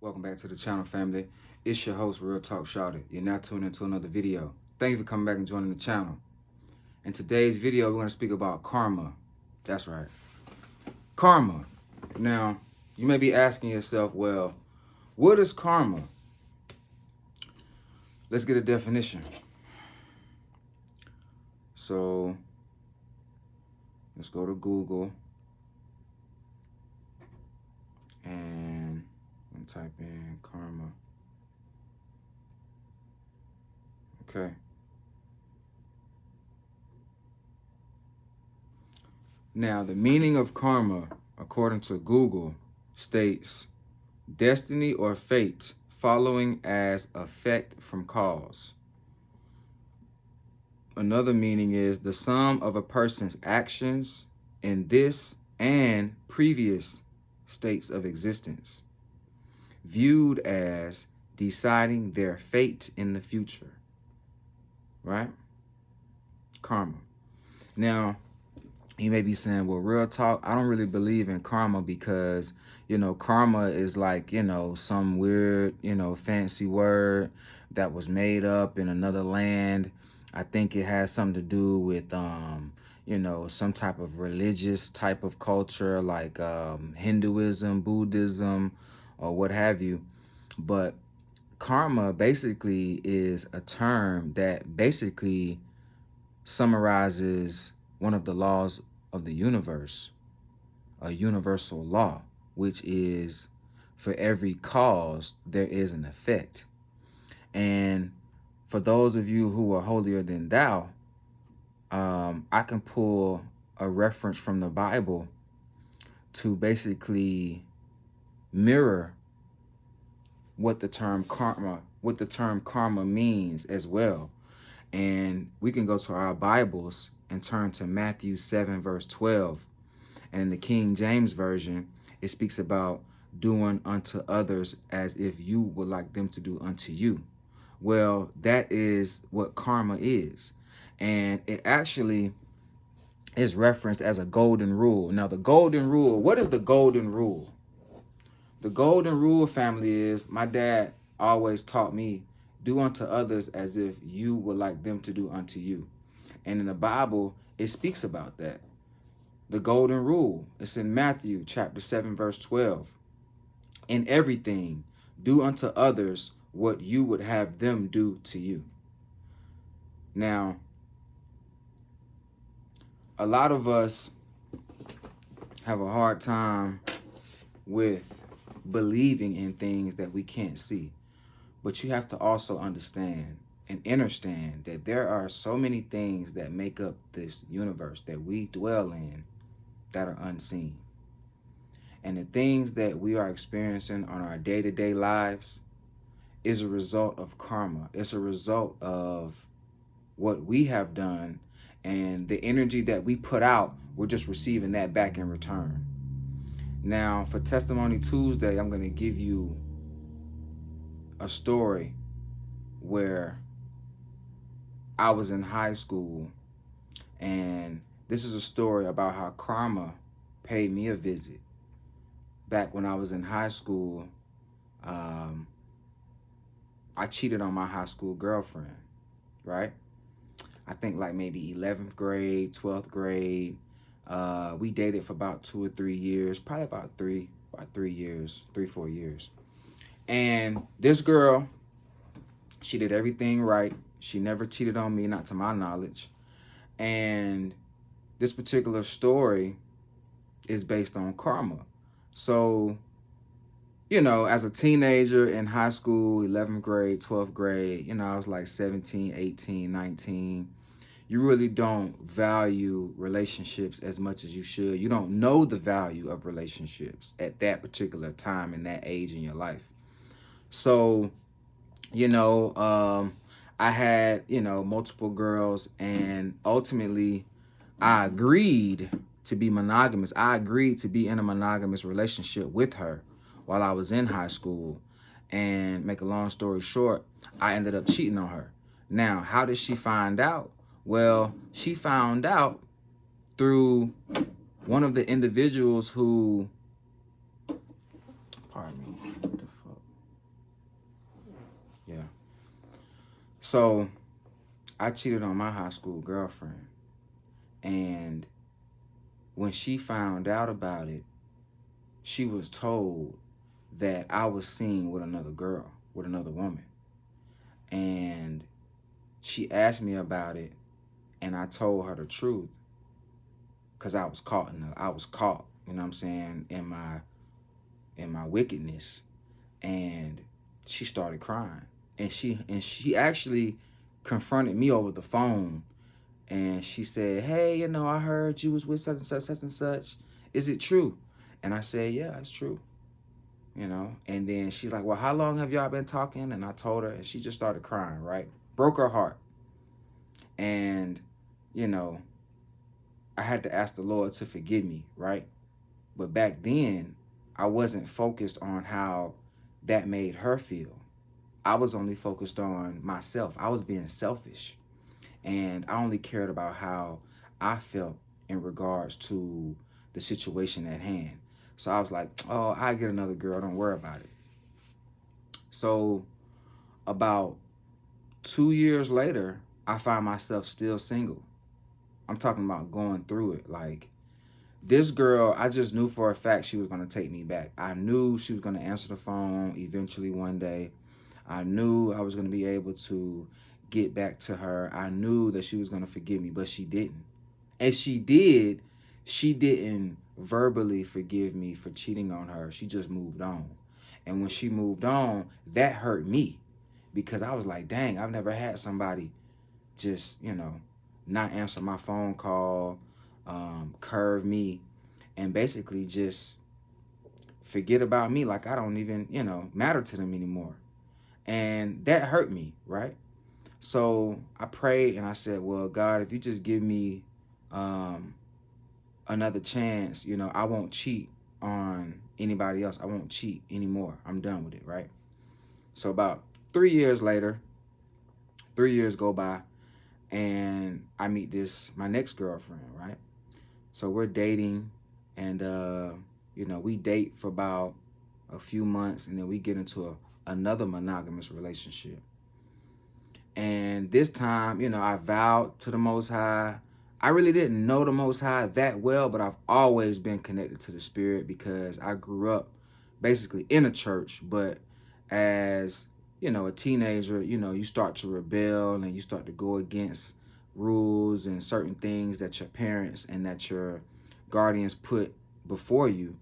Welcome back to the channel, family. It's your host, Realtalk Shouted. You're now tuned into another video. Thank you for coming back and joining the channel. In today's video, we're going to speak about karma. That's right. Karma. Now, you may be asking yourself, well, what is karma? Let's get a definition. So, let's go to Google and type in karma. Okay. Now, the meaning of karma, according to Google, states destiny or fate following as effect from cause. Another meaning is the sum of a person's actions in this and previous states of existence, viewed as deciding their fate in the future, right? Karma. Now, you may be saying, well, real talk, I don't really believe in karma because, karma is like, some weird, fancy word that was made up in another land. I think it has something to do with, some type of religious type of culture like Hinduism, Buddhism, or what have you. But karma basically is a term that basically summarizes one of the laws of the universe, a universal law, which is for every cause, there is an effect. And for those of you who are holier than thou, I can pull a reference from the Bible to basically mirror what the term karma means as well. And we can go to our Bibles and turn to Matthew 7, verse 12. And in the King James Version, it speaks about doing unto others as if you would like them to do unto you. Well, that is what karma is. And it actually is referenced as a golden rule. Now, the golden rule, what is the golden rule? The golden rule, family, is my dad always taught me, do unto others as if you would like them to do unto you. And in the Bible, it speaks about that. The golden rule, it's in Matthew chapter 7, verse 12. In everything, do unto others what you would have them do to you. Now, a lot of us have a hard time with believing in things that we can't see. But you have to also understand and understand that there are so many things that make up this universe that we dwell in that are unseen. And the things that we are experiencing on our day-to-day lives is a result of karma. It's a result of what we have done, and the energy that we put out, we're just receiving that back in return. Now, for Testimony Tuesday, I'm going to give you a story where I was in high school, and this is a story about how karma paid me a visit. Back when I was in high school, I cheated on my high school girlfriend, right? I think like maybe 11th grade, 12th grade. We dated for about 2 or 3 years, probably about 3 years, 4 years. And this girl, she did everything right. She never cheated on me, not to my knowledge. And this particular story is based on karma. So, as a teenager in high school, 11th grade, 12th grade, I was like 17, 18, 19. You really don't value relationships as much as you should. You don't know the value of relationships at that particular time and that age in your life. So, I had, multiple girls, and ultimately I agreed to be monogamous. I agreed to be in a monogamous relationship with her while I was in high school. And make a long story short, I ended up cheating on her. Now, how did she find out? Well, she found out through one of the individuals who, pardon me, what the fuck? So I cheated on my high school girlfriend. And when she found out about it, she was told that I was seen with another girl, with another woman. And she asked me about it, and I told her the truth because I was caught, you know what I'm saying, in my wickedness. And she started crying. And she actually confronted me over the phone, and she said, "Hey, I heard you was with such and such, such and such. Is it true?" And I said, "Yeah, it's true." And then she's like, "Well, how long have y'all been talking?" And I told her, and she just started crying, right? Broke her heart. And, you know, I had to ask the Lord to forgive me, right? But back then, I wasn't focused on how that made her feel. I was only focused on myself. I was being selfish. And I only cared about how I felt in regards to the situation at hand. So I was like, "Oh, I get another girl. Don't worry about it." So about 2 years later, I find myself still single. I'm talking about going through it. Like, this girl, I just knew for a fact she was going to take me back. I knew she was going to answer the phone eventually one day. I knew I was going to be able to get back to her. I knew that she was going to forgive me, but she didn't. And she didn't verbally forgive me for cheating on her. She just moved on. And when she moved on, that hurt me because I was like, dang, I've never had somebody just, not answer my phone call, curve me, and basically just forget about me like I don't even, matter to them anymore. And that hurt me, right? So I prayed and I said, well, God, if you just give me another chance, I won't cheat on anybody else. I won't cheat anymore. I'm done with it, right? So about 3 years later, 3 years go by, and I meet my next girlfriend, right? So we're dating, and we date for about a few months, and then we get into another monogamous relationship. And this time, I vowed to the Most High. I really didn't know the Most High that well, but I've always been connected to the Spirit because I grew up basically in a church. But as, a teenager, you start to rebel and you start to go against rules and certain things that your parents and that your guardians put before you.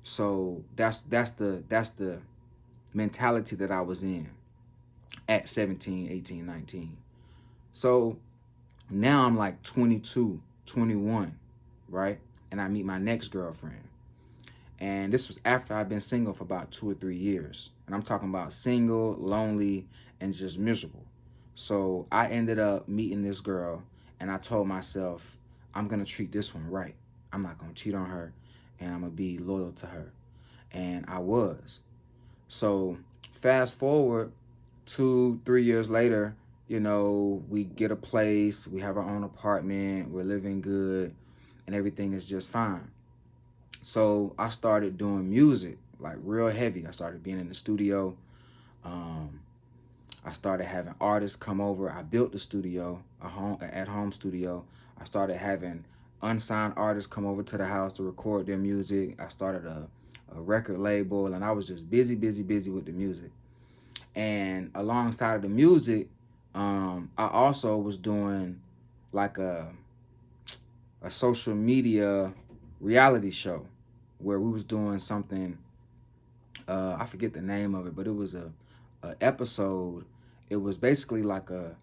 So that's the mentality that I was in at 17, 18, 19. So now I'm like 22, 21, right? And I meet my next girlfriend. And this was after I've been single for about 2 or 3 years. And I'm talking about single, lonely, and just miserable. So I ended up meeting this girl, and I told myself, I'm going to treat this one right. I'm not going to cheat on her, and I'm going to be loyal to her. And I was. So fast forward 2, 3 years later, we get a place, we have our own apartment, we're living good, and everything is just fine. So I started doing music, like real heavy. I started being in the studio. I started having artists come over. I built the studio, at-home studio. I started having unsigned artists come over to the house to record their music. I started a record label, and I was just busy, busy, busy with the music. And alongside of the music, I also was doing like a social media reality show where we was doing something. I forget the name of it, but it was a episode. It was basically like a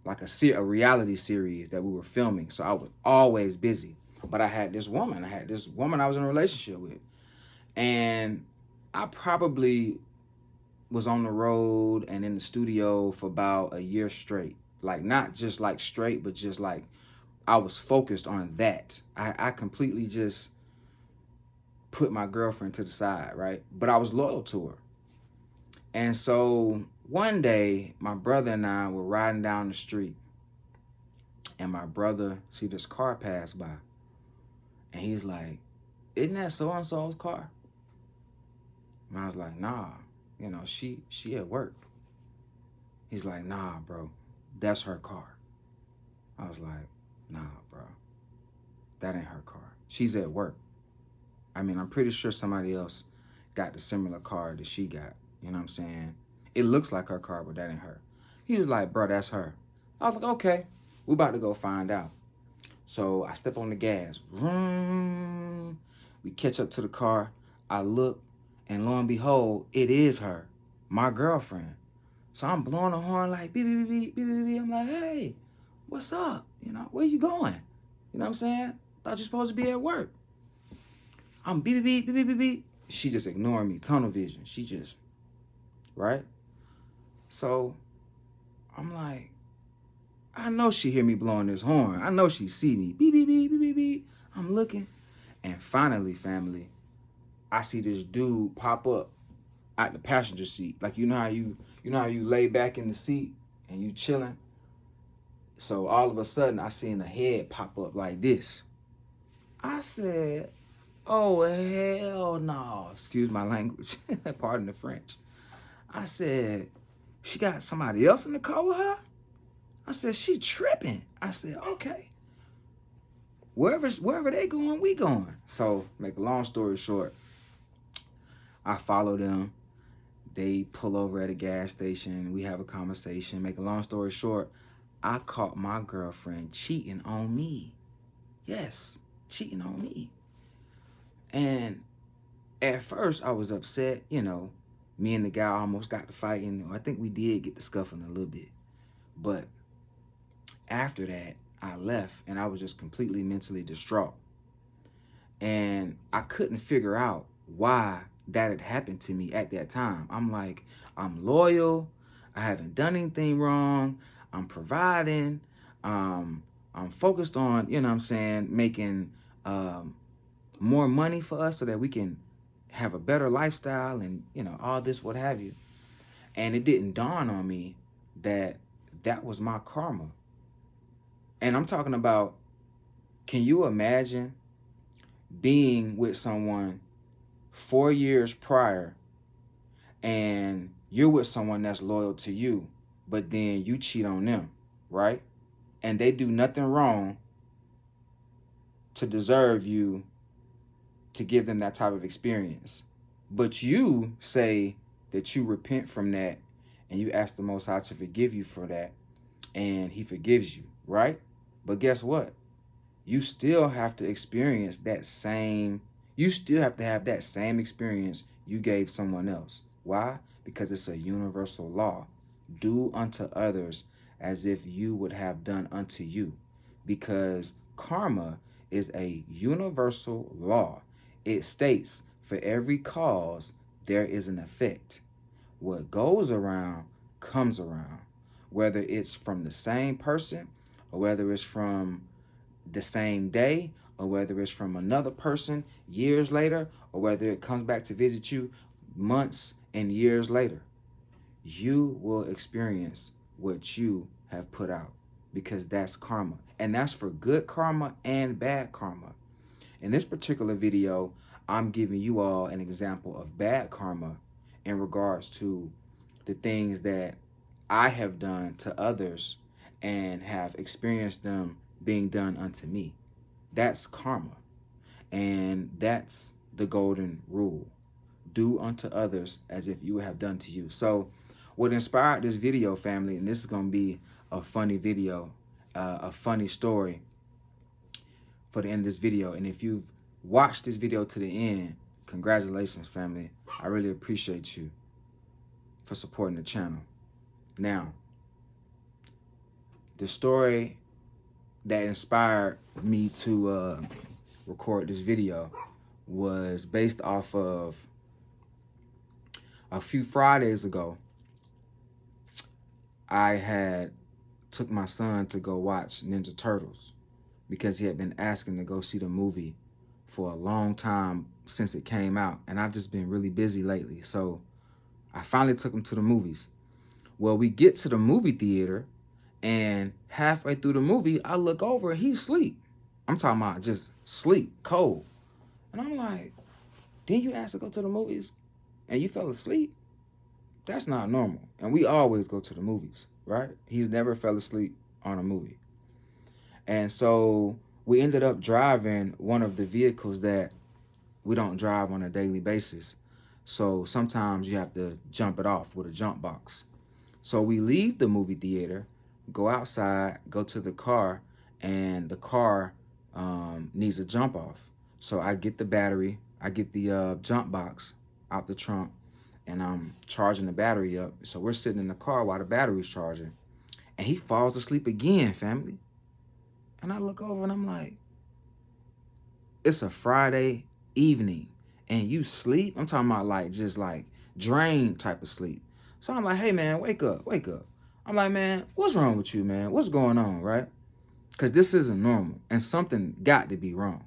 reality series that we were filming. So I was always busy. But I had this woman. I was in a relationship with, and I probably was on the road and in the studio for about a year straight. Like, not just like straight, but just like I was focused on that. I completely just put my girlfriend to the side, right? But I was loyal to her. And so one day, my brother and I were riding down the street, and my brother see this car pass by, and he's like, "Isn't that so-and-so's car?" And I was like, "Nah, she at work." He's like, nah, bro, that's her car. I was like, nah, bro, that ain't her car. She's at work. I mean, I'm pretty sure somebody else got the similar car that she got. You know what I'm saying? It looks like her car, but that ain't her. He was like, bro, that's her. I was like, okay, we about to go find out. So I step on the gas. Vroom. We catch up to the car. I look, and lo and behold, it is her, my girlfriend. So I'm blowing the horn like beep, beep, beep, beep, beep, beep. I'm like, hey, what's up? You know, where you going? You know what I'm saying? Thought you're supposed to be at work. I'm beep, beep, beep, beep, beep, beep. She just ignoring me, tunnel vision. She just, right? So I'm like, I know she hear me blowing this horn. I know she see me. Beep, beep, beep, beep, beep, beep. I'm looking. And finally, family, I see this dude pop up at the passenger seat. Like you know how you lay back in the seat and you chilling. So all of a sudden I seen a head pop up like this. I said, oh hell no. Excuse my language. Pardon the French. I said, she got somebody else in the car with her? I said, she tripping. I said, okay. Wherever they going, we going. So, make a long story short, I follow them. They pull over at a gas station. We have a conversation. Make a long story short, I caught my girlfriend cheating on me. Yes, cheating on me. And at first, I was upset. You know, me and the guy almost got to fighting. I think we did get to scuffling a little bit. But after that, I left and I was just completely mentally distraught. And I couldn't figure out why that had happened to me at that time. I'm like, I'm loyal. I haven't done anything wrong. I'm providing. I'm focused on, you know what I'm saying, making more money for us so that we can have a better lifestyle and, you know, all this, what have you. And it didn't dawn on me that that was my karma. And I'm talking about, can you imagine being with someone 4 years prior and you're with someone that's loyal to you, but then you cheat on them, right? And they do nothing wrong to deserve you to give them that type of experience. But you say that you repent from that and you ask the Most High to forgive you for that, and He forgives you, right? But guess what? You still have to experience that same, you still have to have that same experience you gave someone else. Why? Because it's a universal law. Do unto others as if you would have done unto you. Because karma is a universal law. It states, for every cause, there is an effect. What goes around comes around. Whether it's from the same person or whether it's from the same day, or whether it's from another person years later, or whether it comes back to visit you months and years later, you will experience what you have put out, because that's karma. And that's for good karma and bad karma. In this particular video, I'm giving you all an example of bad karma in regards to the things that I have done to others and have experienced them being done unto me. That's karma. And that's the golden rule. Do unto others as if you would have done to you. So what inspired this video, family, and this is going to be a funny video, a funny story for the end of this video. And if you've watched this video to the end, congratulations, family. I really appreciate you for supporting the channel. Now, the story that inspired me to record this video was based off of a few Fridays ago. I had took my son to go watch Ninja Turtles because he had been asking to go see the movie for a long time since it came out, and I've just been really busy lately. So I finally took him to the movies. Well, we get to the movie theater, and halfway through the movie, I look over and he's asleep. I'm talking about just sleep, cold. And I'm like, didn't you ask to go to the movies and you fell asleep? That's not normal. And we always go to the movies, right? He's never fell asleep on a movie. And so we ended up driving one of the vehicles that we don't drive on a daily basis. So sometimes you have to jump it off with a jump box. So we leave the movie theater, go outside, go to the car, and the car needs a jump off. So I get the battery, I get the jump box out the trunk, and I'm charging the battery up. So we're sitting in the car while the battery's charging, and he falls asleep again, family. And I look over and I'm like, it's a Friday evening, and you sleep? I'm talking about like just like drained type of sleep. So I'm like, hey man, wake up, wake up. I'm like, man, what's wrong with you, man? What's going on, right? Because this isn't normal, and something got to be wrong.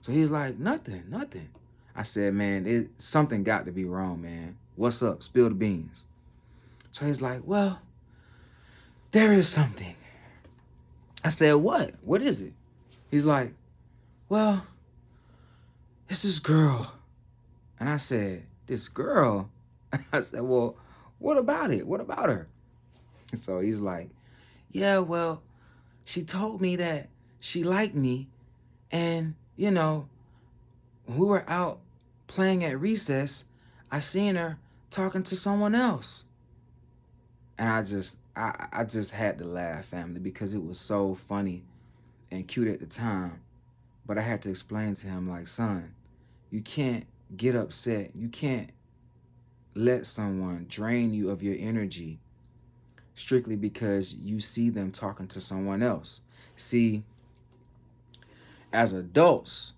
So he's like, nothing, nothing. I said, man, something got to be wrong, man. What's up? Spill the beans. So he's like, well, there is something. I said, what? What is it? He's like, well, it's this girl. And I said, this girl? I said, well, what about it? What about her? So he's like, yeah, well, she told me that she liked me. And, you know, when we were out playing at recess, I seen her talking to someone else. And I just had to laugh, family, because it was so funny and cute at the time. But I had to explain to him, like, son, you can't get upset. You can't let someone drain you of your energy strictly because you see them talking to someone else. See, as adults,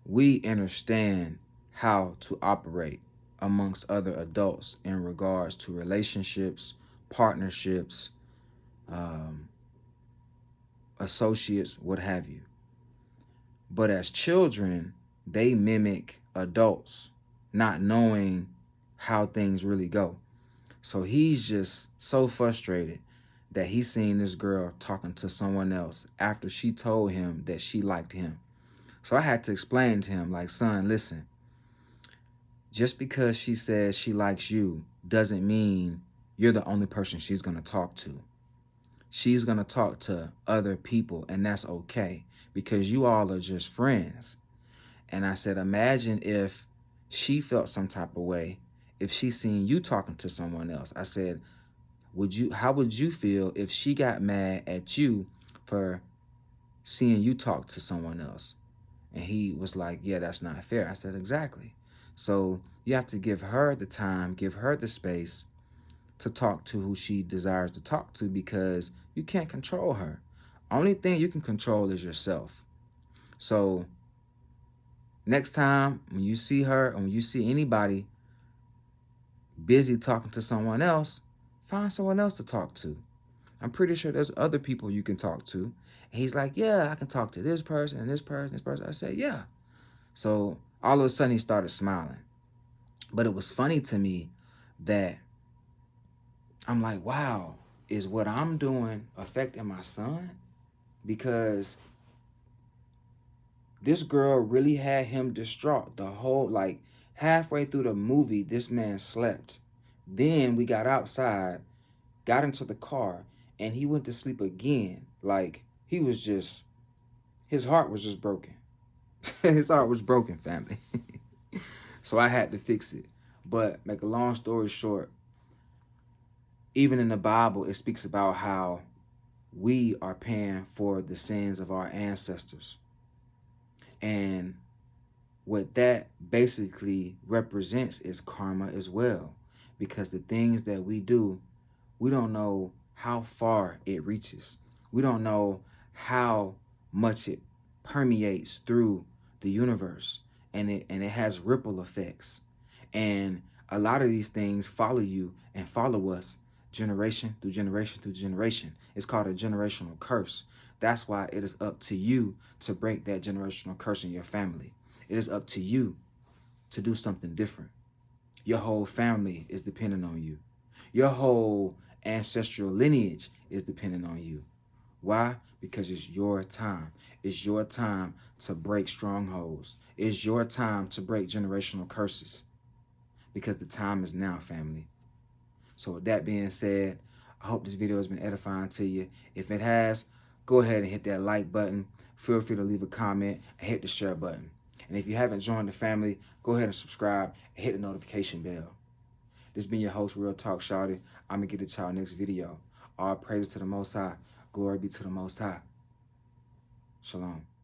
we understand how to operate amongst other adults in regards to relationships, partnerships, um, associates, what have you. But as children, they mimic adults, not knowing how things really go. So he's just so frustrated that he's seen this girl talking to someone else after she told him that she liked him. So I had to explain to him, like, son, listen, just because she says she likes you doesn't mean you're the only person she's going to talk to. She's going to talk to other people, and that's okay because you all are just friends. And I said, imagine if she felt some type of way if she seen you talking to someone else. I said, how would you feel if she got mad at you for seeing you talk to someone else? And he was like, yeah, that's not fair. I said, exactly. So you have to give her the time, give her the space to talk to who she desires to talk to because you can't control her. Only thing you can control is yourself. So next time when you see her or when you see anybody busy talking to someone else, find someone else to talk to. I'm pretty sure there's other people you can talk to. And he's like, yeah, I can talk to this person and this person, this person. I said, yeah. So all of a sudden he started smiling. But it was funny to me that I'm like, wow, is what I'm doing affecting my son? Because this girl really had him distraught the whole, like halfway through the movie, this man slept. Then we got outside, got into the car, and he went to sleep again. Like he was just, his heart was just broken. His heart was broken, family. So I had to fix it. But make a long story short, even in the Bible, it speaks about how we are paying for the sins of our ancestors. And what that basically represents is karma as well. Because the things that we do, we don't know how far it reaches. We don't know how much it permeates through the universe. And it has ripple effects. And a lot of these things follow you and follow us generation through generation through generation. It's called a generational curse. That's why it is up to you to break that generational curse in your family. It is up to you to do something different. Your whole family is dependent on you. Your whole ancestral lineage is dependent on you. Why? Because it's your time. It's your time to break strongholds. It's your time to break generational curses. Because the time is now, family. So with that being said, I hope this video has been edifying to you. If it has, go ahead and hit that like button. Feel free to leave a comment and hit the share button. And if you haven't joined the family, go ahead and subscribe and hit the notification bell. This has been your host, Real Talk Shawty. I'm going to get it to y'all next video. All praises to the Most High. Glory be to the Most High. Shalom.